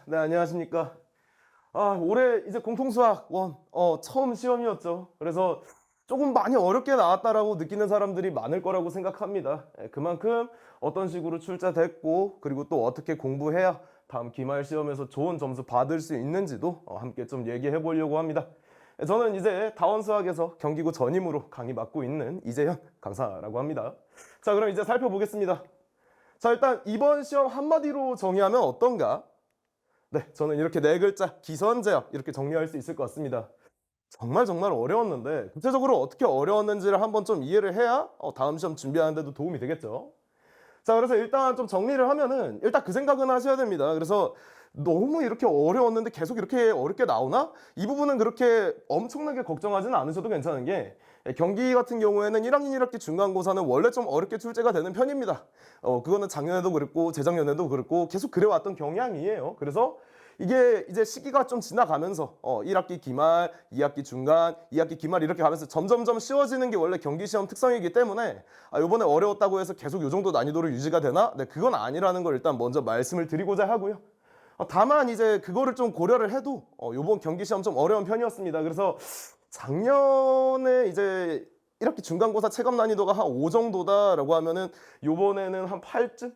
네, 안녕하십니까. 올해 이제 공통수학 처음 시험이었죠. 그래서 조금 많이 어렵게 나왔다라고 느끼는 사람들이 많을 거라고 생각합니다. 그만큼 어떤 식으로 출제됐고, 그리고 또 어떻게 공부해야 다음 기말 시험에서 좋은 점수 받을 수 있는지도 함께 좀 얘기해 보려고 합니다. 저는 이제 다원수학에서 경기고 전임으로 강의 맡고 있는 이재현 강사라고 합니다. 자, 그럼 이제 살펴보겠습니다. 자, 일단 이번 시험 한마디로 정의하면 어떤가? 네, 저는 이렇게 네 글자 기선제압 이렇게 정리할 수 있을 것 같습니다. 정말 정말 어려웠는데 구체적으로 어떻게 어려웠는지를 한번 좀 이해를 해야 다음 시험 준비하는 데도 도움이 되겠죠. 자, 그래서 일단 좀 정리를 하면은 일단 그 생각은 하셔야 됩니다. 그래서 너무 이렇게 어려웠는데 계속 이렇게 어렵게 나오나? 이 부분은 그렇게 엄청나게 걱정하지는 않으셔도 괜찮은 게 경기 같은 경우에는 1학년 1학기 중간고사는 원래 좀 어렵게 출제가 되는 편입니다. 그거는 작년에도 그랬고 재작년에도 그랬고 계속 그래왔던 경향이에요. 그래서 이게 이제 시기가 좀 지나가면서 1학기 기말, 2학기 중간, 2학기 기말 이렇게 가면서 점점점 쉬워지는 게 원래 경기 시험 특성이기 때문에 요번에 어려웠다고 해서 계속 요 정도 난이도로 유지가 되나? 네, 그건 아니라는 걸 일단 먼저 말씀을 드리고자 하고요. 다만 이제 그거를 좀 고려를 해도 요번 경기 시험 좀 어려운 편이었습니다. 그래서 작년에 이제 1학기 중간고사 체감 난이도가 한 5 정도다라고 하면은 요번에는 한 8쯤?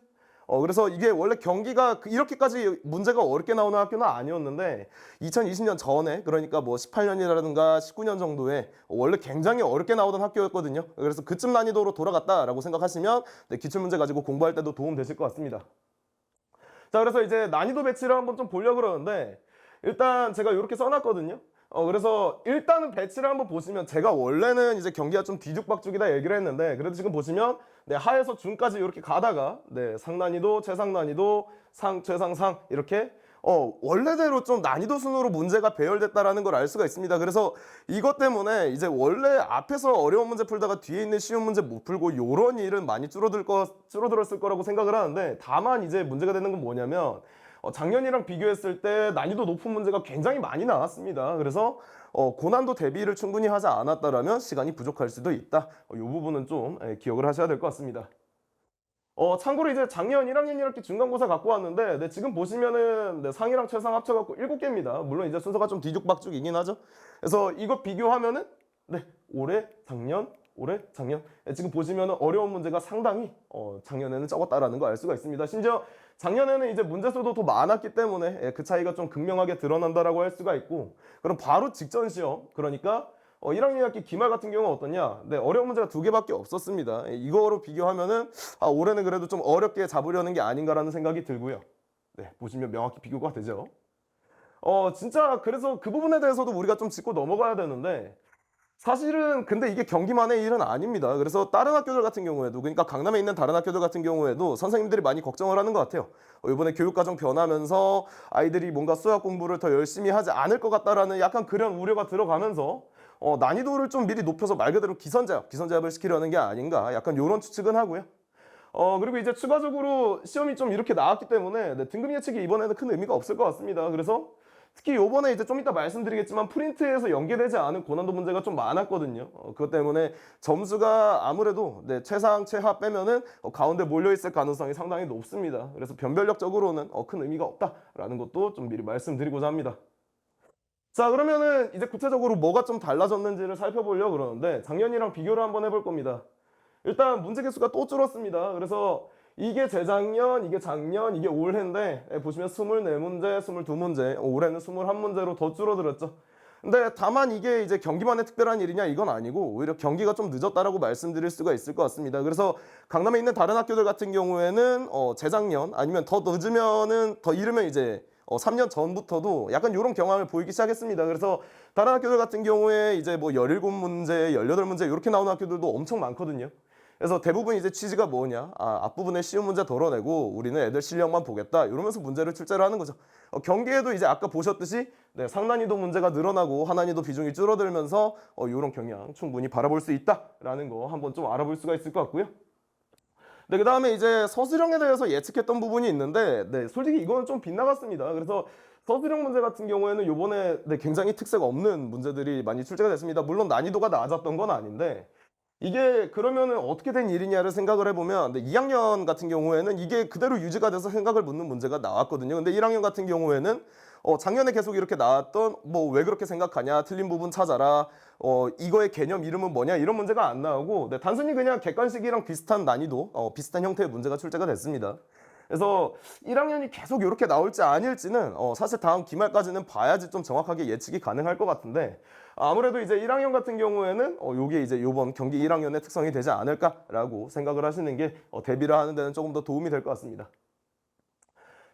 그래서 이게 원래 경기가 이렇게까지 문제가 어렵게 나오는 학교는 아니었는데 2020년 전에 그러니까 뭐 18년이라든가 19년 정도에 원래 굉장히 어렵게 나오던 학교였거든요. 그래서 그쯤 난이도로 돌아갔다라고 생각하시면 네, 기출문제 가지고 공부할 때도 도움 되실 것 같습니다. 자, 그래서 이제 난이도 배치를 한번 좀 보려고 그러는데 일단 제가 이렇게 써놨거든요. 그래서 일단은 배치를 한번 보시면 제가 원래는 이제 경기가 좀 뒤죽박죽이다 얘기를 했는데 그래도 지금 보시면 네, 하에서 중까지 이렇게 가다가 네, 상난이도, 최상난이도, 상, 최상, 상 이렇게 원래대로 좀 난이도 순으로 문제가 배열됐다라는 걸 알 수가 있습니다. 그래서 이것 때문에 이제 원래 앞에서 어려운 문제 풀다가 뒤에 있는 쉬운 문제 못 풀고 요런 일은 많이 줄어들었을 거라고 생각을 하는데 다만 이제 문제가 되는 건 뭐냐면 작년이랑 비교했을 때 난이도 높은 문제가 굉장히 많이 나왔습니다. 그래서 고난도 대비를 충분히 하지 않았다라면 시간이 부족할 수도 있다. 이 부분은 좀 기억을 하셔야 될 것 같습니다. 참고로 이제 작년 1학년 1학기 중간고사 갖고 왔는데 네, 지금 보시면은 네, 상이랑 최상 합쳐갖고 7개입니다. 물론 이제 순서가 좀 뒤죽박죽이긴 하죠. 그래서 이거 비교하면은 네, 올해, 작년, 올해, 작년 지금 보시면은 어려운 문제가 상당히 작년에는 적었다라는 거 알 수가 있습니다. 심지어 작년에는 이제 문제수도 더 많았기 때문에 그 차이가 좀 극명하게 드러난다라고 할 수가 있고 그럼 바로 직전 시험 그러니까 1학년 학기 기말 같은 경우는 어떠냐? 네, 어려운 문제가 2개밖에 없었습니다. 이거로 비교하면은 올해는 그래도 좀 어렵게 잡으려는 게 아닌가라는 생각이 들고요. 네, 보시면 명확히 비교가 되죠. 진짜 그래서 그 부분에 대해서도 우리가 좀 짚고 넘어가야 되는데 사실은 근데 이게 경기만의 일은 아닙니다. 그래서 다른 학교들 같은 경우에도 그러니까 강남에 있는 다른 학교들 같은 경우에도 선생님들이 많이 걱정을 하는 것 같아요. 이번에 교육과정 변하면서 아이들이 뭔가 수학 공부를 더 열심히 하지 않을 것 같다라는 약간 그런 우려가 들어가면서 난이도를 좀 미리 높여서 말 그대로 기선제압을 시키려는 게 아닌가 약간 이런 추측은 하고요. 그리고 이제 추가적으로 시험이 좀 이렇게 나왔기 때문에 네, 등급 예측이 이번에는 큰 의미가 없을 것 같습니다. 그래서 특히 요번에 이제 좀 이따 말씀드리겠지만 프린트에서 연계되지 않은 고난도 문제가 좀 많았거든요. 그것 때문에 점수가 아무래도 네, 최상, 최하 빼면은 가운데 몰려있을 가능성이 상당히 높습니다. 그래서 변별력적으로는 큰 의미가 없다라는 것도 좀 미리 말씀드리고자 합니다. 자, 그러면은 이제 구체적으로 뭐가 좀 달라졌는지를 살펴보려고 그러는데 작년이랑 비교를 한번 해볼 겁니다. 일단 문제 개수가 또 줄었습니다. 그래서 이게 재작년, 이게 작년, 이게 올해인데 보시면 24문제, 22문제, 올해는 21문제로 더 줄어들었죠. 근데 다만 이게 이제 경기만의 특별한 일이냐 이건 아니고 오히려 경기가 좀 늦었다라고 말씀드릴 수가 있을 것 같습니다. 그래서 강남에 있는 다른 학교들 같은 경우에는 재작년 아니면 더 늦으면은 더 이르면 이제 3년 전부터도 약간 이런 경향을 보이기 시작했습니다. 그래서 다른 학교들 같은 경우에 이제 뭐 17문제, 18문제 이렇게 나오는 학교들도 엄청 많거든요. 그래서 대부분 이제 취지가 뭐냐? 앞부분에 쉬운 문제 덜어내고 우리는 애들 실력만 보겠다. 이러면서 문제를 출제를 하는 거죠. 경기에도 이제 아까 보셨듯이 네, 상난이도 문제가 늘어나고 하난이도 비중이 줄어들면서 이런 경향 충분히 바라볼 수 있다라는 거 한번 좀 알아볼 수가 있을 것 같고요. 네, 그 다음에 이제 서술형에 대해서 예측했던 부분이 있는데, 네, 솔직히 이거는 좀 빗나갔습니다. 그래서 서술형 문제 같은 경우에는 요번에 네, 굉장히 특색 없는 문제들이 많이 출제가 됐습니다. 물론 난이도가 낮았던 건 아닌데, 이게 그러면은 어떻게 된 일이냐를 생각을 해보면, 2학년 같은 경우에는 이게 그대로 유지가 돼서 생각을 묻는 문제가 나왔거든요. 근데 1학년 같은 경우에는 작년에 계속 이렇게 나왔던 뭐 왜 그렇게 생각하냐, 틀린 부분 찾아라, 이거의 개념 이름은 뭐냐, 이런 문제가 안 나오고, 네, 단순히 그냥 객관식이랑 비슷한 난이도, 비슷한 형태의 문제가 출제가 됐습니다. 그래서 1학년이 계속 이렇게 나올지 아닐지는 사실 다음 기말까지는 봐야지 좀 정확하게 예측이 가능할 것 같은데, 아무래도 이제 1학년 같은 경우에는 요게 이제 요번 경기 1학년의 특성이 되지 않을까라고 생각을 하시는 게 대비를 하는 데는 조금 더 도움이 될 것 같습니다.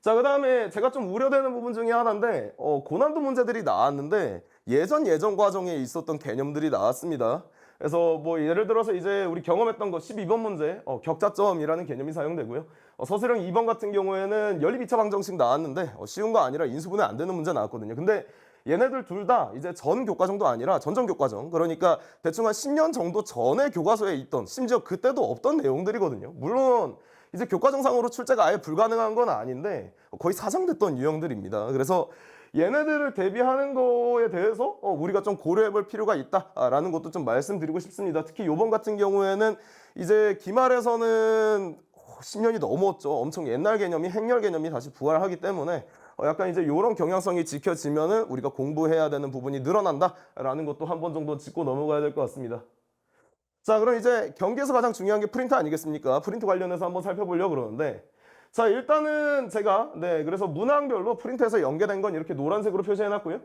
자, 그다음에 제가 좀 우려되는 부분 중에 하나인데, 고난도 문제들이 나왔는데 예전 과정에 있었던 개념들이 나왔습니다. 그래서 뭐 예를 들어서 이제 우리 경험했던 거 12번 문제, 격자점이라는 개념이 사용되고요. 서술형 2번 같은 경우에는 연립 2차 방정식 나왔는데 쉬운 거 아니라 인수분해 안 되는 문제 나왔거든요. 근데 얘네들 둘 다 이제 전 교과정도 아니라 전전 교과정, 그러니까 대충 한 10년 정도 전에 교과서에 있던, 심지어 그때도 없던 내용들이거든요. 물론 이제 교과정상으로 출제가 아예 불가능한 건 아닌데 거의 사장됐던 유형들입니다. 그래서 얘네들을 대비하는 거에 대해서 우리가 좀 고려해 볼 필요가 있다라는 것도 좀 말씀드리고 싶습니다. 특히 요번 같은 경우에는 이제 기말에서는 10년이 넘었죠. 엄청 옛날 개념이, 행렬 개념이 다시 부활하기 때문에 약간 이제 이런 경향성이 지켜지면은 우리가 공부해야 되는 부분이 늘어난다라는 것도 한 번 정도 짚고 넘어가야 될 것 같습니다. 자, 그럼 이제 경기에서 가장 중요한 게 프린트 아니겠습니까? 프린트 관련해서 한번 살펴보려고 그러는데, 자, 일단은 제가 그래서 문항별로 프린트해서 연계된 건 이렇게 노란색으로 표시해 놨고요.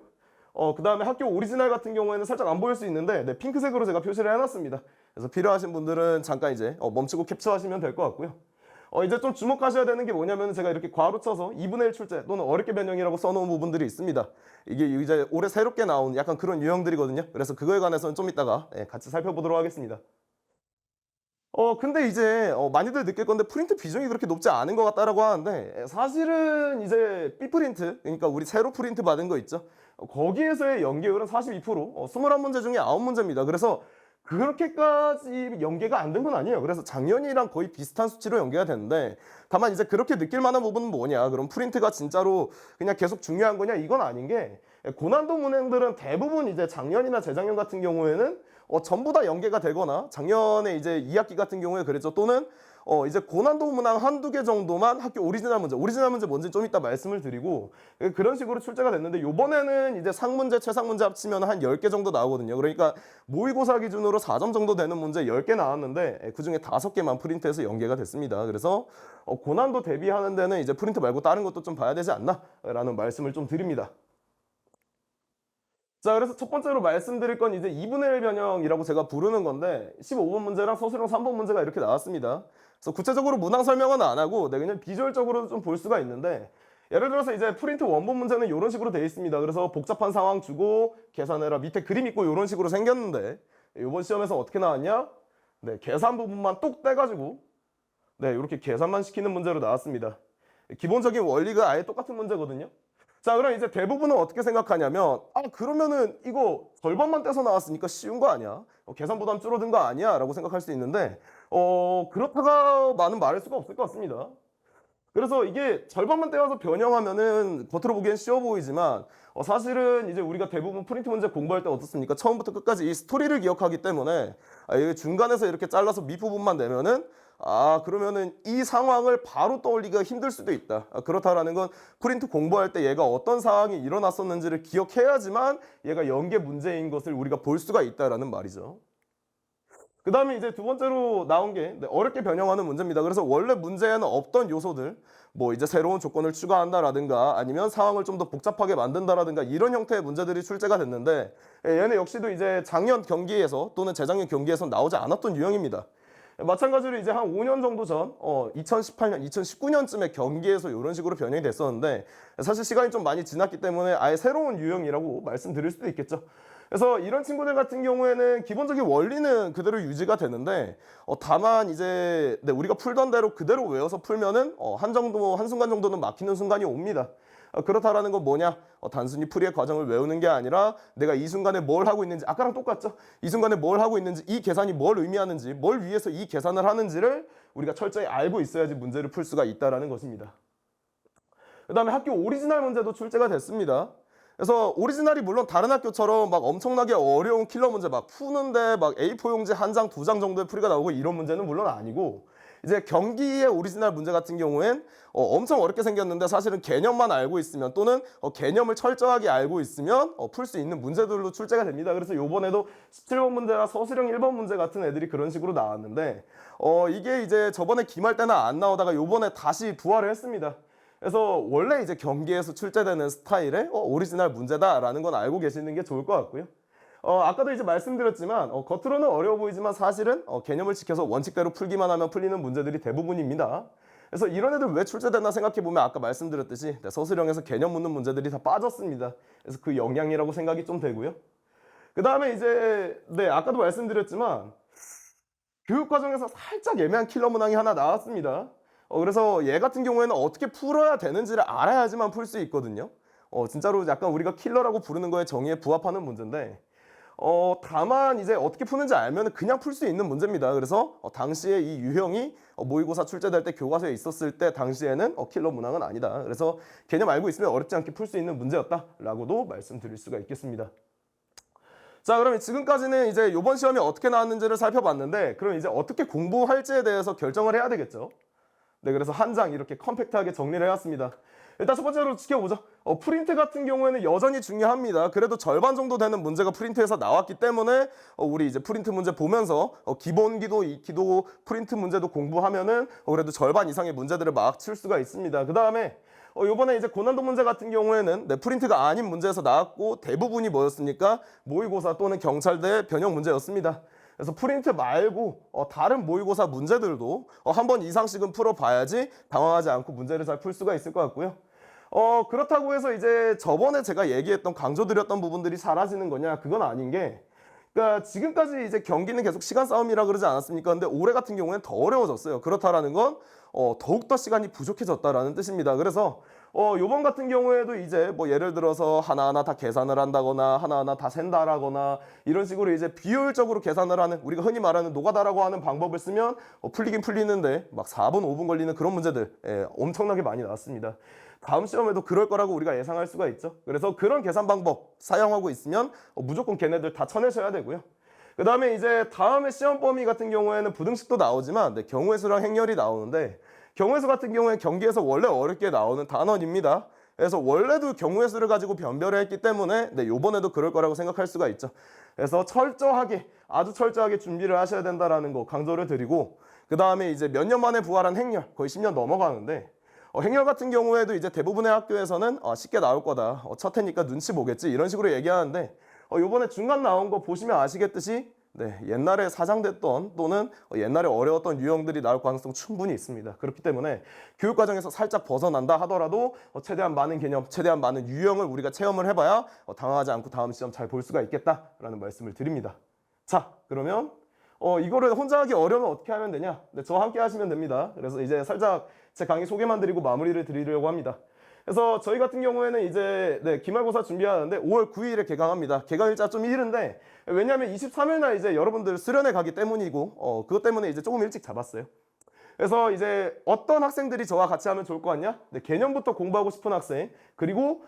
그 다음에 학교 오리지널 같은 경우에는 살짝 안 보일 수 있는데, 네, 핑크색으로 제가 표시를 해놨습니다. 그래서 필요하신 분들은 잠깐 이제 멈추고 캡처하시면 될 것 같고요. 이제 좀 주목하셔야 되는 게 뭐냐면, 제가 이렇게 괄호 쳐서 2분의 1 출제 또는 어렵게 변형이라고 써놓은 부분들이 있습니다. 이게 이제 올해 새롭게 나온 약간 그런 유형들이거든요. 그래서 그거에 관해서는 좀 이따가 같이 살펴보도록 하겠습니다. 근데 이제 많이들 느낄 건데 프린트 비중이 그렇게 높지 않은 것 같다라고 하는데, 사실은 이제 B프린트, 그러니까 우리 새로 프린트 받은 거 있죠. 거기에서의 연계율은 42%, 21문제 중에 9문제입니다. 그래서 그렇게까지 연계가 안 된 건 아니에요. 그래서 작년이랑 거의 비슷한 수치로 연계가 되는데, 다만 이제 그렇게 느낄 만한 부분은 뭐냐, 그럼 프린트가 진짜로 그냥 계속 중요한 거냐, 이건 아닌 게, 고난도 문항들은 대부분 이제 작년이나 재작년 같은 경우에는 전부 다 연계가 되거나, 작년에 이제 2학기 같은 경우에 그랬죠. 또는 이제 고난도 문항 한두 개 정도만 학교 오리지널 문제 뭔지 좀 이따 말씀을 드리고, 그런 식으로 출제가 됐는데, 요번에는 이제 상문제, 최상문제 합치면 한 10개 정도 나오거든요. 그러니까 모의고사 기준으로 4점 정도 되는 문제 10개 나왔는데 그중에 5개만 프린트해서 연계가 됐습니다. 그래서 고난도 대비하는 데는 이제 프린트 말고 다른 것도 좀 봐야 되지 않나 라는 말씀을 좀 드립니다. 자, 그래서 첫 번째로 말씀드릴 건 이제 2분의 1 변형이라고 제가 부르는 건데, 15번 문제랑 서술형 3번 문제가 이렇게 나왔습니다. 그래서 구체적으로 문항 설명은 안 하고 그냥 비주얼적으로도 좀 볼 수가 있는데, 예를 들어서 이제 프린트 원본 문제는 이런 식으로 되어 있습니다. 그래서 복잡한 상황 주고 계산해라, 밑에 그림 있고 이런 식으로 생겼는데, 이번 시험에서 어떻게 나왔냐? 네, 계산 부분만 뚝 떼가지고 네, 이렇게 계산만 시키는 문제로 나왔습니다. 기본적인 원리가 아예 똑같은 문제거든요. 자, 그럼 이제 대부분은 어떻게 생각하냐면, 그러면은 이거 절반만 떼서 나왔으니까 쉬운 거 아니야? 계산 부담 줄어든 거 아니야? 라고 생각할 수 있는데, 그렇다가만은 말할 수가 없을 것 같습니다. 그래서 이게 절반만 떼어서 변형하면은 겉으로 보기엔 쉬워 보이지만, 사실은 이제 우리가 대부분 프린트 문제 공부할 때 어떻습니까? 처음부터 끝까지 이 스토리를 기억하기 때문에, 이게 중간에서 이렇게 잘라서 밑부분만 내면은, 그러면은 이 상황을 바로 떠올리기가 힘들 수도 있다. 그렇다라는 건 프린트 공부할 때 얘가 어떤 상황이 일어났었는지를 기억해야지만 얘가 연계 문제인 것을 우리가 볼 수가 있다라는 말이죠. 그 다음에 이제 두 번째로 나온 게 어렵게 변형하는 문제입니다. 그래서 원래 문제에는 없던 요소들, 뭐 이제 새로운 조건을 추가한다라든가 아니면 상황을 좀 더 복잡하게 만든다라든가 이런 형태의 문제들이 출제가 됐는데, 얘네 역시도 이제 작년 경기에서 또는 재작년 경기에서 나오지 않았던 유형입니다. 마찬가지로 이제 한 5년 정도 전 2018년, 2019년쯤에 경기에서 이런 식으로 변형이 됐었는데, 사실 시간이 좀 많이 지났기 때문에 아예 새로운 유형이라고 말씀드릴 수도 있겠죠. 그래서 이런 친구들 같은 경우에는 기본적인 원리는 그대로 유지가 되는데, 다만 이제 우리가 풀던 대로 그대로 외워서 풀면은 한순간 정도는 막히는 순간이 옵니다. 그렇다라는 건 뭐냐? 단순히 풀이의 과정을 외우는 게 아니라 내가 이 순간에 뭘 하고 있는지, 아까랑 똑같죠? 이 순간에 뭘 하고 있는지, 이 계산이 뭘 의미하는지, 뭘 위해서 이 계산을 하는지를 우리가 철저히 알고 있어야지 문제를 풀 수가 있다라는 것입니다. 그 다음에 학교 오리지널 문제도 출제가 됐습니다. 그래서 오리지널이 물론 다른 학교처럼 막 엄청나게 어려운 킬러 문제 막 푸는데 막 A4 용지 한 장, 두 장 정도의 풀이가 나오고 이런 문제는 물론 아니고, 이제 경기의 오리지널 문제 같은 경우엔 엄청 어렵게 생겼는데 사실은 개념만 알고 있으면, 또는 개념을 철저하게 알고 있으면 풀 수 있는 문제들로 출제가 됩니다. 그래서 요번에도 17번 문제와 서술형 1번 문제 같은 애들이 그런 식으로 나왔는데, 이게 이제 저번에 기말 때는 안 나오다가 요번에 다시 부활을 했습니다. 그래서 원래 이제 경기에서 출제되는 스타일의 오리지널 문제다라는 건 알고 계시는 게 좋을 것 같고요. 아까도 이제 말씀드렸지만 겉으로는 어려워 보이지만 사실은 개념을 지켜서 원칙대로 풀기만 하면 풀리는 문제들이 대부분입니다. 그래서 이런 애들 왜 출제됐나 생각해보면 아까 말씀드렸듯이 서술형에서 개념 묻는 문제들이 다 빠졌습니다. 그래서 그 영향이라고 생각이 좀 되고요. 그 다음에 이제 아까도 말씀드렸지만 교육과정에서 살짝 애매한 킬러 문항이 하나 나왔습니다. 그래서 얘 같은 경우에는 어떻게 풀어야 되는지를 알아야지만 풀 수 있거든요. 진짜로 약간 우리가 킬러라고 부르는 거에 정의에 부합하는 문제인데, 다만 이제 어떻게 푸는지 알면 그냥 풀 수 있는 문제입니다. 그래서 당시에 이 유형이 모의고사 출제될 때 교과서에 있었을 때 당시에는 킬러 문항은 아니다. 그래서 개념 알고 있으면 어렵지 않게 풀 수 있는 문제였다라고도 말씀드릴 수가 있겠습니다. 자, 그럼 지금까지는 이제 이번 시험이 어떻게 나왔는지를 살펴봤는데, 그럼 이제 어떻게 공부할지에 대해서 결정을 해야 되겠죠. 네, 그래서 한 장 이렇게 컴팩트하게 정리를 해왔습니다. 일단 첫 번째로 지켜보죠. 프린트 같은 경우에는 여전히 중요합니다. 그래도 절반 정도 되는 문제가 프린트에서 나왔기 때문에 우리 이제 프린트 문제 보면서 기본기도 익히고 프린트 문제도 공부하면은 그래도 절반 이상의 문제들을 막 칠 수가 있습니다. 그 다음에 요번에 이제 고난도 문제 같은 경우에는 프린트가 아닌 문제에서 나왔고 대부분이 뭐였습니까? 모의고사 또는 경찰대 변형 문제였습니다. 그래서 프린트 말고 다른 모의고사 문제들도 한 번 이상씩은 풀어봐야지 당황하지 않고 문제를 잘 풀 수가 있을 것 같고요. 그렇다고 해서 이제 저번에 제가 얘기했던 강조드렸던 부분들이 사라지는 거냐? 그건 아닌 게, 그러니까 지금까지 이제 경기는 계속 시간 싸움이라 그러지 않았습니까? 근데 올해 같은 경우에는 더 어려워졌어요. 그렇다라는 건 더욱더 시간이 부족해졌다라는 뜻입니다. 그래서 요번 같은 경우에도 이제 뭐 예를 들어서 하나하나 다 계산을 한다거나 하나하나 다 센다라거나 이런 식으로 이제 비효율적으로 계산을 하는, 우리가 흔히 말하는 노가다라고 하는 방법을 쓰면 풀리긴 풀리는데 막 4분 5분 걸리는 그런 문제들 엄청나게 많이 나왔습니다. 다음 시험에도 그럴 거라고 우리가 예상할 수가 있죠. 그래서 그런 계산 방법 사용하고 있으면 무조건 걔네들 다 쳐내셔야 되고요. 그 다음에 이제 다음에 시험 범위 같은 경우에는 부등식도 나오지만 경우의 수랑 행렬이 나오는데, 경우의 수 같은 경우에 경기에서 원래 어렵게 나오는 단원입니다. 그래서 원래도 경우의 수를 가지고 변별을 했기 때문에 요번에도 그럴 거라고 생각할 수가 있죠. 그래서 철저하게, 아주 철저하게 준비를 하셔야 된다라는 거 강조를 드리고, 그 다음에 이제 몇 년 만에 부활한 행렬, 거의 10년 넘어가는데 행렬 같은 경우에도 이제 대부분의 학교에서는 쉽게 나올 거다, 첫 해니까 눈치 보겠지, 이런 식으로 얘기하는데 요번에 중간 나온 거 보시면 아시겠듯이 옛날에 사장됐던 또는 옛날에 어려웠던 유형들이 나올 가능성 충분히 있습니다. 그렇기 때문에 교육과정에서 살짝 벗어난다 하더라도 최대한 많은 개념, 최대한 많은 유형을 우리가 체험을 해봐야 당황하지 않고 다음 시험 잘 볼 수가 있겠다라는 말씀을 드립니다. 자, 그러면 이거를 혼자 하기 어려우면 어떻게 하면 되냐? 저와 함께 하시면 됩니다. 그래서 이제 살짝 제 강의 소개만 드리고 마무리를 드리려고 합니다. 그래서 저희 같은 경우에는 이제 기말고사 준비하는데 5월 9일에 개강합니다. 개강일자 좀 이른데, 왜냐하면 23일 날 이제 여러분들 수련회 가기 때문이고 그것 때문에 이제 조금 일찍 잡았어요. 그래서 이제 어떤 학생들이 저와 같이 하면 좋을 것 같냐? 개념부터 공부하고 싶은 학생, 그리고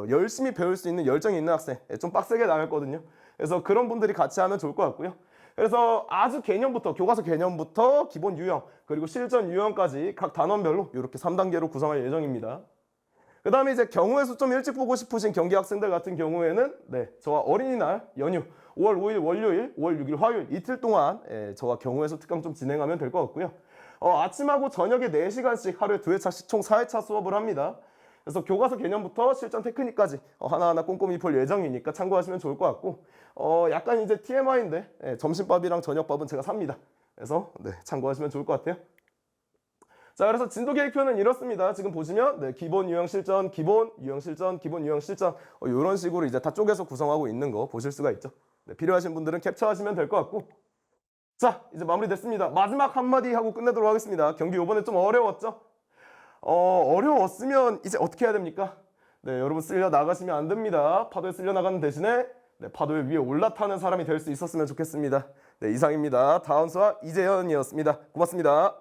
열심히 배울 수 있는 열정이 있는 학생, 좀 빡세게 나갔거든요. 그래서 그런 분들이 같이 하면 좋을 것 같고요. 그래서 아주 개념부터, 교과서 개념부터 기본 유형, 그리고 실전 유형까지 각 단원별로 이렇게 3단계로 구성할 예정입니다. 그 다음에 이제 경우의 수 좀 일찍 보고 싶으신 경기 학생들 같은 경우에는 저와 어린이날 연휴 5월 5일 월요일, 5월 6일 화요일 이틀 동안 저와 경우의 수 특강 좀 진행하면 될 것 같고요. 아침하고 저녁에 4시간씩 하루에 2회차씩 총 4회차 수업을 합니다. 그래서 교과서 개념부터 실전 테크닉까지 하나하나 꼼꼼히 볼 예정이니까 참고하시면 좋을 것 같고, 약간 이제 TMI인데 점심밥이랑 저녁밥은 제가 삽니다. 그래서 참고하시면 좋을 것 같아요. 자, 그래서 진도 계획표는 이렇습니다. 지금 보시면 기본 유형 실전, 기본 유형 실전, 기본 유형 실전 이런 식으로 이제 다 쪼개서 구성하고 있는 거 보실 수가 있죠. 필요하신 분들은 캡처하시면 될 것 같고, 자, 이제 마무리됐습니다. 마지막 한마디 하고 끝내도록 하겠습니다. 경기 이번에 좀 어려웠죠? 어려웠으면 이제 어떻게 해야 됩니까? 여러분 쓸려 나가시면 안 됩니다. 파도에 쓸려 나가는 대신에 파도 위에 올라타는 사람이 될 수 있었으면 좋겠습니다. 이상입니다. 다운수와 이재현이었습니다. 고맙습니다.